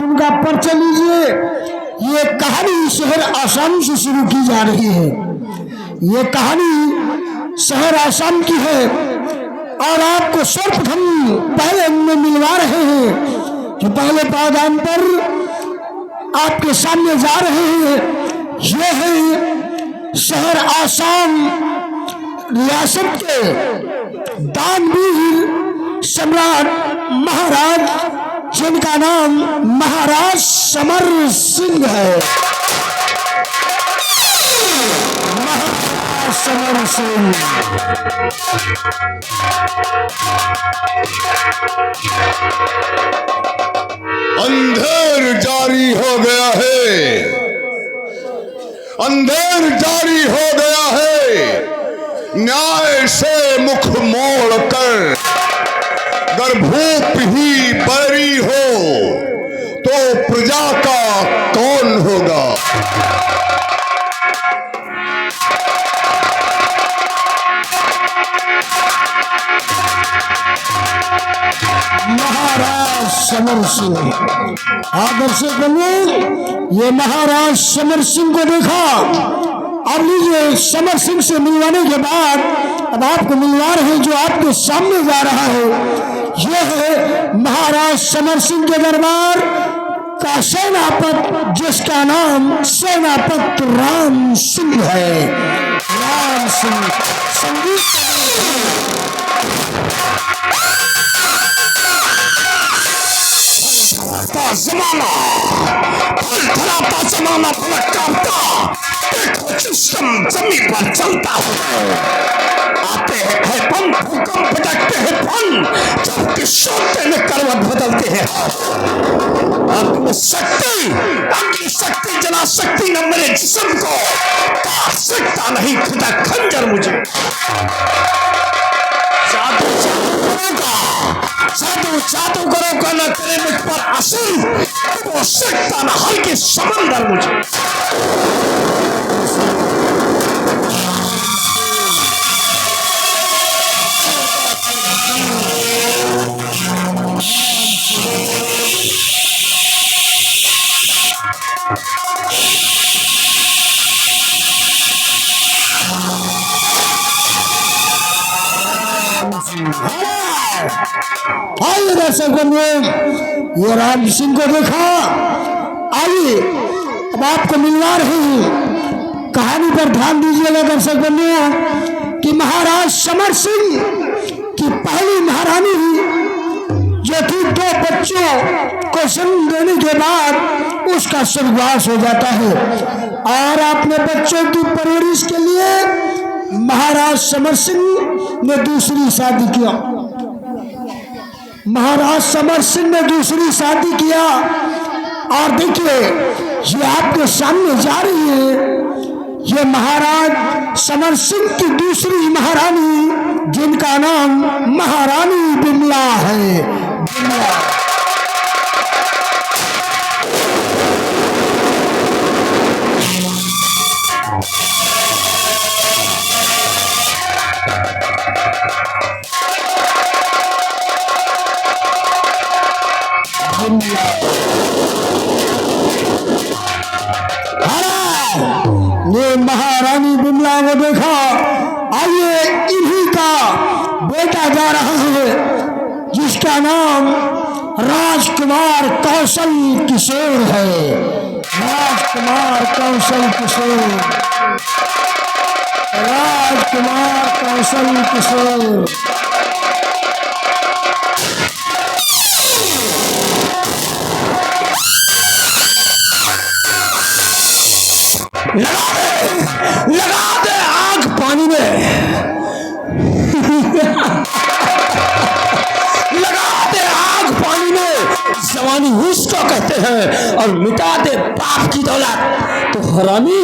आप उनका परिचय लीजिए। ये कहानी शहर आसाम से शुरू की जा रही है। ये कहानी शहर आसाम की है और आपको सर्वप्रथम पहले उनमें मिलवा रहे हैं जो पहले पायदान पर आपके सामने जा रहे हैं। ये है शहर आसाम रियासत के दानवीर सम्राट महाराज जिनका नाम महाराज समर सिंह है। महाराज समर सिंह अंधेर जारी हो गया है, अंधेर जारी हो गया है। न्याय से मुख मोड़ कर अगर भूप ही बैरी हो तो प्रजा का कौन होगा। महाराज समर सिंह आदर से बोलिए। ये महाराज समर सिंह को देखा। अब लीजिए समर सिंह से मिलवाने के बाद अब आपको मिलवा रहे हैं जो आपके सामने जा रहा है। यह है महाराज समर सिंह के दरबार का सेनापति जिसका नाम सेनापति राम सिंह है। राम सिंह संगीत जमाना जमाना पलट कांपता, देखो सिस्टम जमीन पर चलता है। आते हैं पंख भूकंप पटकते हैं फन, जबकि सोते में करवट बदलते हैं। अग्नि शक्ति जना शक्ति न मेरे जिस्म को काट सकता नहीं खुदा खंजर मुझे। जादूगरों का न करे मुझ पर असर, वो सकता न हल्के समंदर मुझे। आइए दर्शक बंधु, ये राम सिंह को देखा। आइए अब आपको मिलवा रहे हैं। कहानी पर ध्यान दीजिएगा दर्शक बंधु कि महाराज समर सिंह की पहली महारानी जो थी 2 बच्चों को जन्म देने के बाद उसका स्वर्गवास हो जाता है और अपने बच्चों की परवरिश के लिए महाराज समर सिंह ने दूसरी शादी किया। महाराज समर सिंह ने दूसरी शादी किया और देखिए ये आपके सामने जा रही है। ये महाराज समर सिंह की दूसरी महारानी जिनका नाम महारानी बिमला है। बिमला ये महारानी बिमला को देखा। आइए इन्हीं का बेटा जा रहा है जिसका नाम राजकुमार कौशल किशोर है। राजकुमार कौशल किशोर, राजकुमार कौशल किशोर। लगा दे आग पानी में लगा दे आग पानी में, जवानी उसको कहते हैं और मिटा दे बाप की दौलत तो हरामी।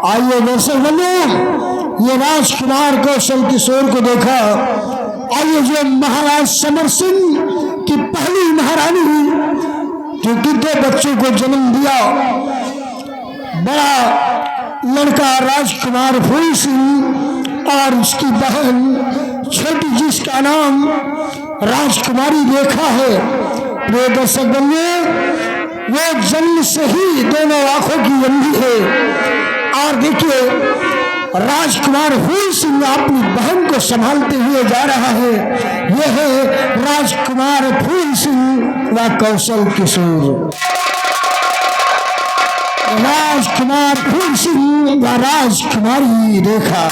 आइए दर्शक बंधु, ये राजकुमार कौशल किशोर को देखा आइए जो महाराज समर सिंह की पहली महारानी जो कि 2 बच्चों को जन्म दिया, बड़ा लड़का राजकुमार फूल सिंह और उसकी बहन छोटी जिसका नाम राजकुमारी रेखा है। प्रिय दर्शक बंधु, वो जन्म से ही दोनों आंखों की अंधी है। और देखिए राजकुमार फूल सिंह अपनी बहन को संभालते हुए जा रहा है। यह है राजकुमार फूल सिंह व कौशल किशोर। राजकुमार फूल सिंह व राजकुमारी रेखा।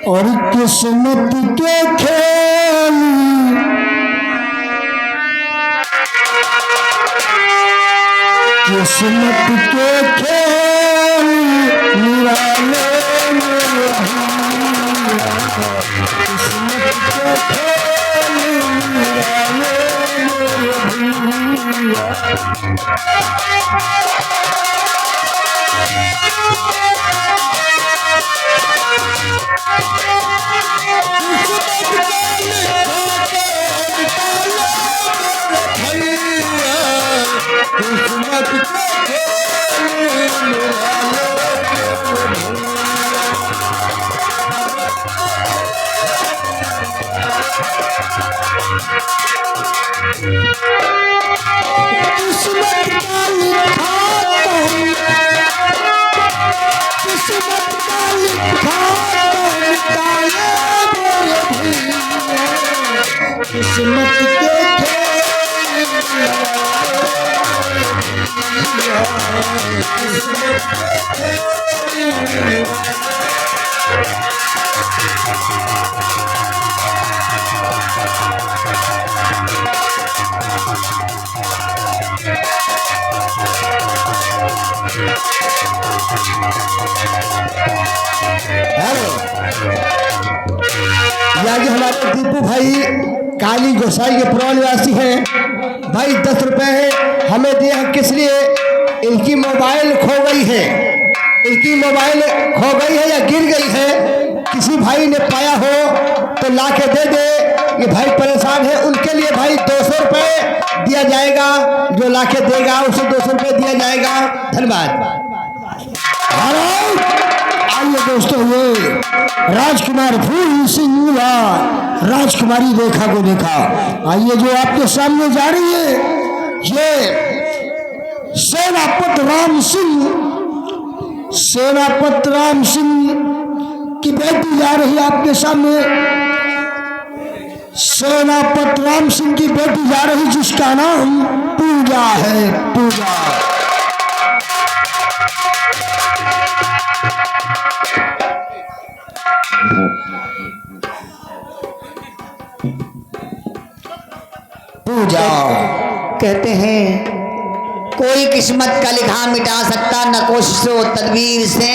और किस्मत के खेल किस्मत के खेल निराले किस्मत के खेल निराले किस्मत के यानी हमारे दीपू भाई काली गोसाई के पुराने निवासी हैं भाई। 10 रुपए हमें दिए हैं, किस लिए? इनकी मोबाइल खो गई है। इनकी मोबाइल खो गई है या गिर गई है, किसी भाई ने पाया हो तो ला के दे दे। ये भाई परेशान है, उनके लिए भाई 200 रुपए दिया जाएगा। जो ला के देगा उसे 200 रुपए दिया जाएगा। धन्यवाद। आइए दोस्तों, ये राजकुमार फूल सिंह व राजकुमारी रेखा को देखा। आइए जो आपके सामने जा रही है, ये सेनापति राम सिंह की बेटी जा रही है आपके सामने। सेनापति राम सिंह की बेटी जा रही जिसका नाम पूजा है। पूजा पूजा कहते हैं कोई किस्मत का लिखा मिटा सकता न कोशिशों तदबीर से,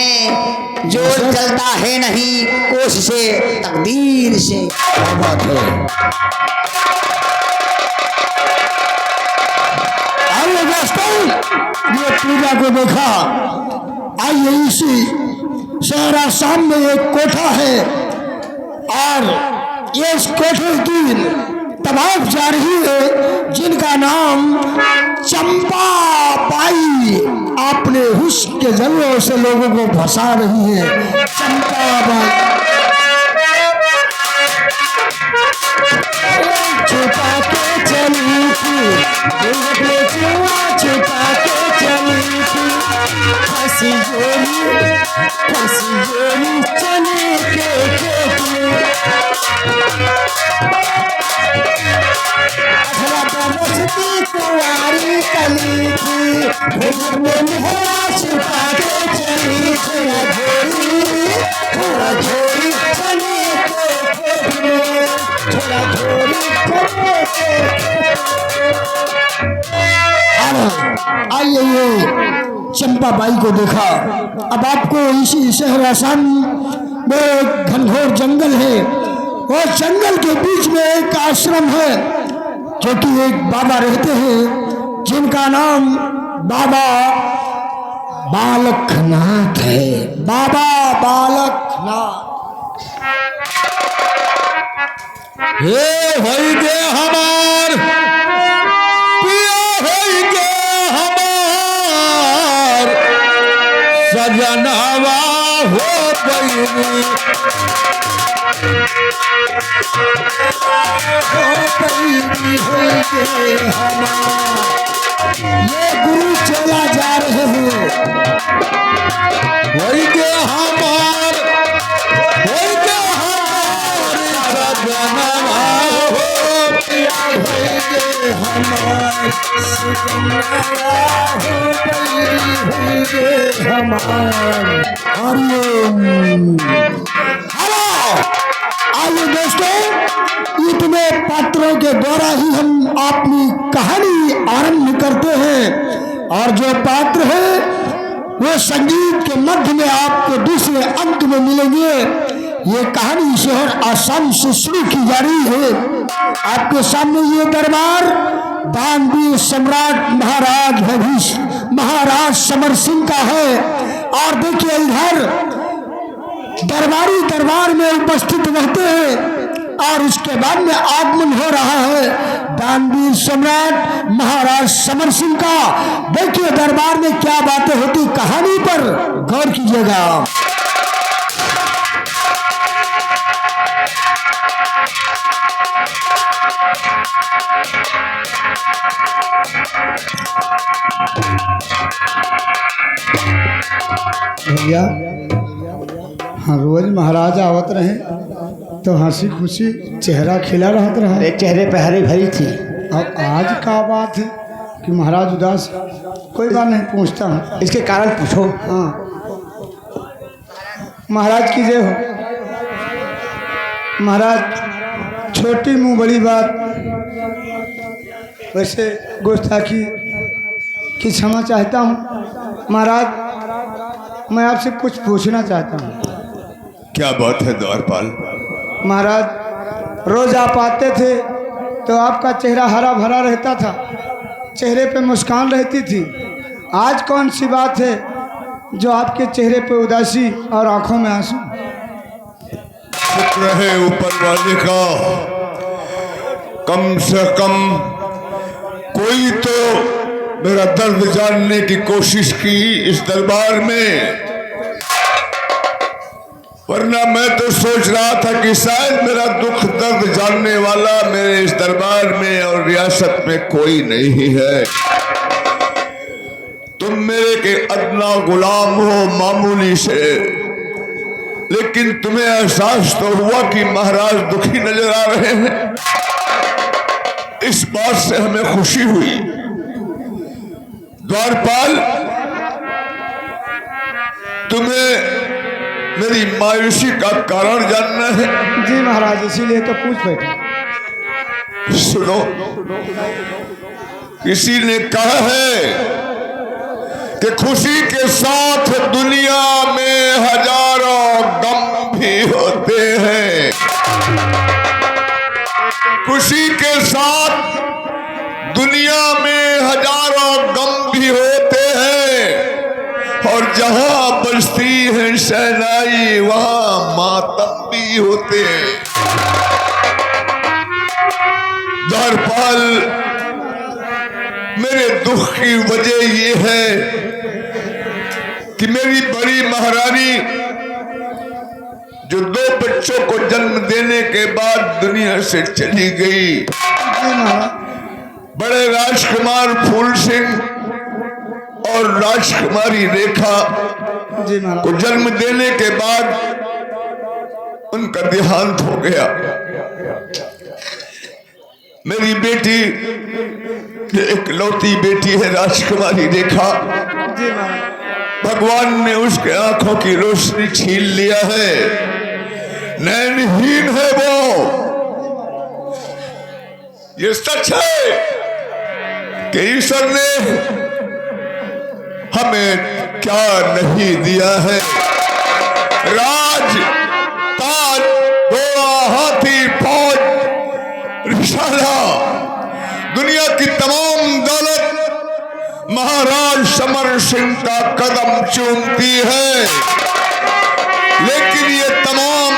जोर चलता है नहीं कोशिशें तकदीर से। क्या बात है। आइए दोस्तों, ये पूजा को देखा। आइए इसी शहरा सामने एक कोठा है और ये इस कोठे की तबाफ जा रही है जिनका नाम चंपा बाई। अपने हुस्न के जलवों से लोगों को फंसा रही है चंपा बाई। छुपा के चली थी, छुपा के चली थी, फंसी जोड़ी चने के खेत में। कुंवारी कली थी, छुपा के चली थी, थोड़ा झोरी चने के खेत में, थोड़ा झोरी चने के। आइए ये चंपा बाई को देखा। अब आपको इसी शहर आसाम में एक घनघोर जंगल है और जंगल के बीच में एक आश्रम है जो कि एक बाबा रहते हैं जिनका नाम बाबा बालकनाथ है। बाबा बालकनाथ। हे होई गे हमार पिया होई गे हमार सजनवा हो गईली होई गे हमार। ये गुरु चला जा रहे हैं होई गे हमार होई गे सजनवा हो पिया होई गे हमार सजनवा हो होई गे हमार। हेलो आइए दोस्तों, इतने पात्रों के द्वारा ही हम अपनी कहानी आरंभ करते हैं और जो पात्र है वो संगीत के मध्य में आपको दूसरे अंक में मिलेंगे। ये कहानी शहर आसाम से शुरू की जा रही है। आपके सामने ये दरबार दानवीर सम्राट महाराज समर सिंह का है और देखिए इधर दरबारी दरबार में उपस्थित रहते हैं और उसके बाद में आगमन हो रहा है दानवीर सम्राट महाराज समर सिंह का। देखिए दरबार में क्या बातें होती, कहानी पर गौर कीजिएगा। भैया हाँ, रोज महाराज आवत रहे तो हंसी खुशी चेहरा खिला रहत रहा। अरे चेहरे पे हरी भरी थी। अब आज का बात है कि महाराज उदास। कोई बात नहीं, पूछता हूँ। इसके कारण पूछो। हाँ महाराज की जय हो। महाराज छोटी मुँह बड़ी बात, वैसे गुस्ताखी की क्षमा चाहता हूँ। महाराज मैं आपसे कुछ पूछना चाहता हूँ। क्या बात है द्वारपाल? महाराज रोज आप आते थे तो आपका चेहरा हरा भरा रहता था, चेहरे पे मुस्कान रहती थी। आज कौन सी बात है जो आपके चेहरे पे उदासी और आंखों में आंसू? शुक्र है ऊपर वाले का, कम से कम कोई तो मेरा दर्द जानने की कोशिश की इस दरबार में, वरना मैं तो सोच रहा था कि शायद मेरा दुख दर्द जानने वाला मेरे इस दरबार में और रियासत में कोई नहीं है। तुम मेरे के अदना गुलाम हो मामूली से, लेकिन तुम्हें एहसास तो हुआ कि महाराज दुखी नजर आ रहे हैं। इस बात से हमें खुशी हुई। द्वारपाल, तुम्हें मेरी मायूसी का कारण जानना है? जी महाराज, इसीलिए तो पूछ बैठे। सुनो, किसी ने कहा है कि खुशी के साथ दुनिया में हजारों गम भी होते हैं। खुशी के साथ दुनिया में हजारों गम भी होते हैं और जहां बजती है शहनाई वहां मातम भी होते हैं। द्वारपाल, मेरे दुख की वजह ये है कि मेरी बड़ी महारानी जो 2 बच्चों को जन्म देने के बाद दुनिया से चली गई, बड़े राजकुमार फूल सिंह और राजकुमारी रेखा को जन्म देने के बाद उनका देहांत हो गया। मेरी बेटी इकलौती बेटी है राजकुमारी रेखा, भगवान ने उसके आंखों की रोशनी छीन लिया है, नैनहीन है वो। ये सच है कि ईश्वर ने हमें क्या नहीं दिया है। राज, ताज, घोड़ा, हाथी, फौज, रिसाला, दुनिया की तमाम दौलत महाराज समर सिंह का कदम चूमती है, लेकिन ये तमाम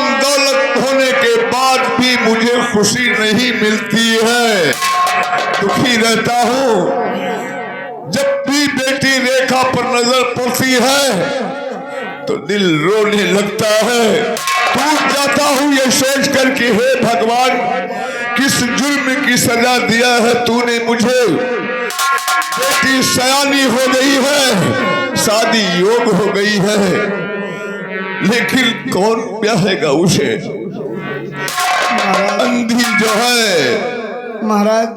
मुझे खुशी नहीं मिलती है, दुखी रहता हूँ। जब भी बेटी रेखा पर नजर पड़ती है तो दिल रोने लगता है। टूट जाता हूँ ये सोचकर कि हे भगवान, किस जुर्म की सजा दिया है तूने मुझे। बेटी सयानी हो गई है, शादी योग हो गई है, लेकिन कौन ब्याहेगा उसे? अंधी जो है। महाराज,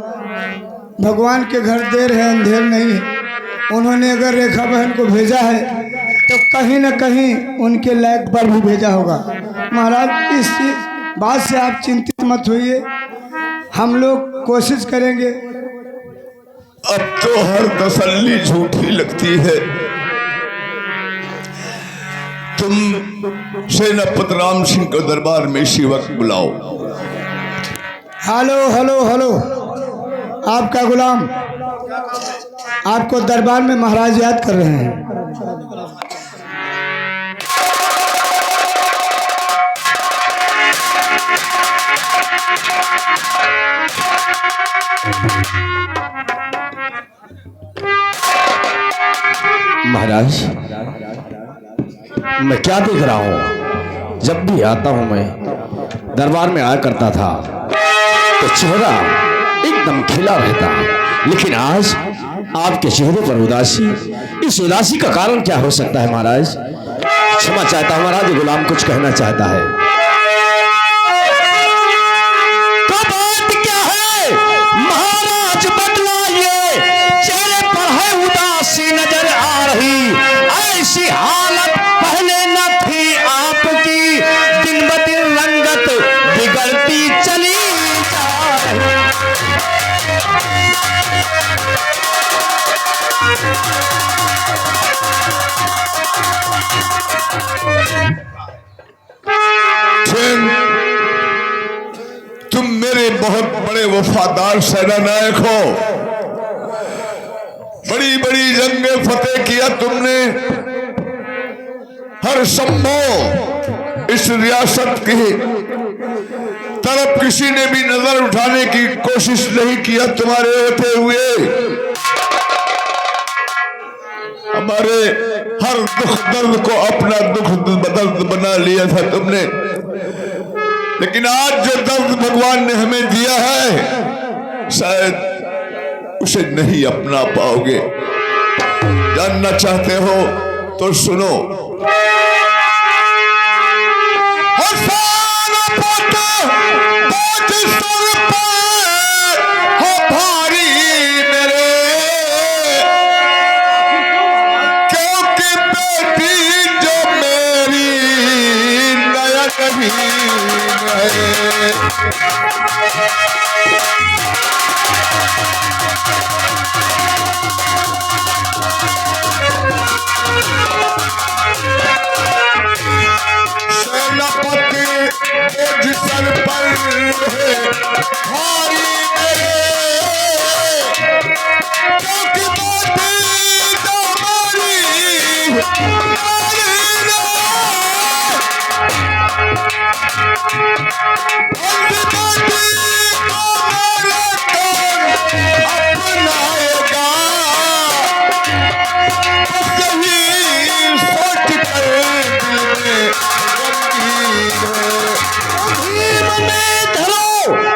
भगवान के घर देर है अंधेर नहीं है। उन्होंने अगर रेखा बहन को भेजा है तो कहीं न कहीं उनके लायक पर भी भेजा होगा। महाराज, इस बात से आप चिंतित मत होइए, हम लोग कोशिश करेंगे। अब तो हर तसल्ली झूठी लगती है। तुम सेनापति राम सिंह को दरबार में इसी वक्त बुलाओ। हेलो हेलो हेलो, आपका गुलाम आपको दरबार में महाराज याद कर रहे हैं। महाराज, मैं क्या देख रहा हूँ? जब भी आता हूँ मैं दरबार में आया करता था तो चेहरा एकदम खिला रहता, लेकिन आज आपके चेहरे पर उदासी। इस उदासी का कारण क्या हो सकता है महाराज? क्षमा चाहता हूँ महाराज, गुलाम कुछ कहना चाहता है। तो बात क्या है महाराज, बतलाइए। चेहरे पर है उदासी नजर आ रही, ऐसी हालत पहले न थी आपकी। दिन ब दिन रंगत बिगड़ती चली जा रही। तुम मेरे बहुत बड़े वफादार सेनानायक हो। बड़ी बड़ी जंगें फतेह किया तुमने। हर संभव इस रियासत की तरफ किसी ने भी नजर उठाने की कोशिश नहीं किया तुम्हारे होते हुए। हमारे हर दुख दर्द को अपना दुख दर्द बना लिया था तुमने, लेकिन आज जो दर्द भगवान ने हमें दिया है शायद उसे नहीं अपना पाओगे। जानना चाहते हो तो सुनो। सर पर भारी मेरे, क्योंकि बातें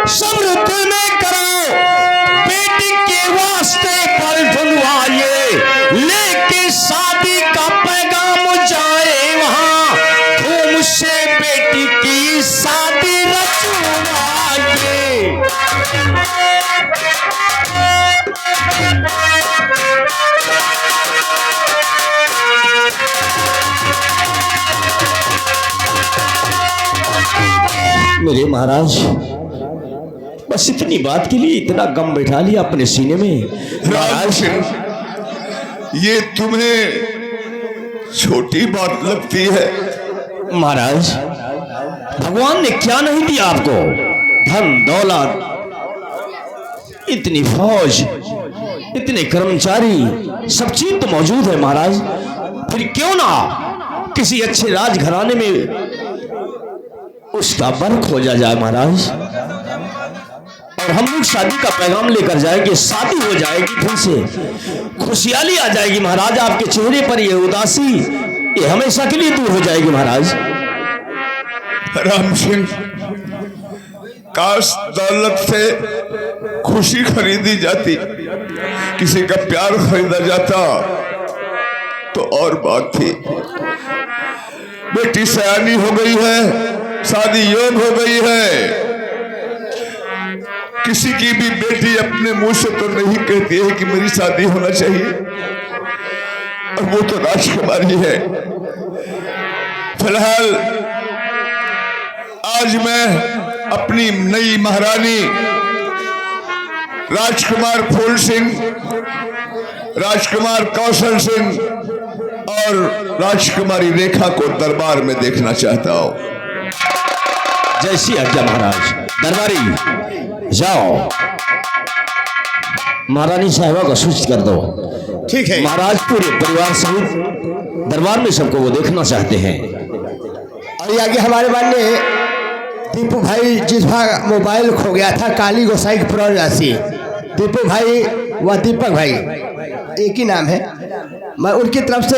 सब्र दिल में करो, बेटी के वास्ते पल ढूंढवाइए, लेके शादी का पैगाम जाए वहां, धूम से बेटी की शादी रचवाइए। मेरे महाराज, बस इतनी बात के लिए इतना गम बैठा लिया अपने सीने में। महाराज, ये तुम्हें छोटी बात लगती है? महाराज, भगवान ने क्या नहीं दिया आपको? धन दौलत, इतनी फौज, इतने कर्मचारी, सब चीज तो मौजूद है महाराज। फिर क्यों ना किसी अच्छे राजघराने में उसका बर खोजा जाए महाराज, और हम लोग शादी का पैगाम लेकर जाएंगे, शादी हो जाएगी, फिर से खुशहाली आ जाएगी महाराज। आपके चेहरे पर ये उदासी ये हमेशा के लिए दूर हो जाएगी महाराज। राम सिंह, काश दौलत से खुशी खरीदी जाती, किसी का प्यार खरीदा जाता तो और बात थी। बेटी सयानी हो गई है, शादी योग हो गई है। किसी की भी बेटी अपने मुंह से तो नहीं कहती है कि मेरी शादी होना चाहिए, और वो तो राजकुमारी है। फिलहाल आज मैं अपनी नई महारानी राजकुमार फूल सिंह, राजकुमार कौशल सिंह और राजकुमारी रेखा को दरबार में देखना चाहता हूं। जैसी आज्ञा महाराज। दरबारी जाओ, महारानी साहिबा को सूचित कर दो। ठीक है महाराज पूरे परिवार सहित दरबार में सबको वो देखना चाहते हैं। और ये आगे हमारे माननीय दीपू भाई जिसका मोबाइल खो गया था, काली गोसाई की प्रवासी दीपू भाई व दीपक भाई एक ही नाम है, मैं उनकी तरफ से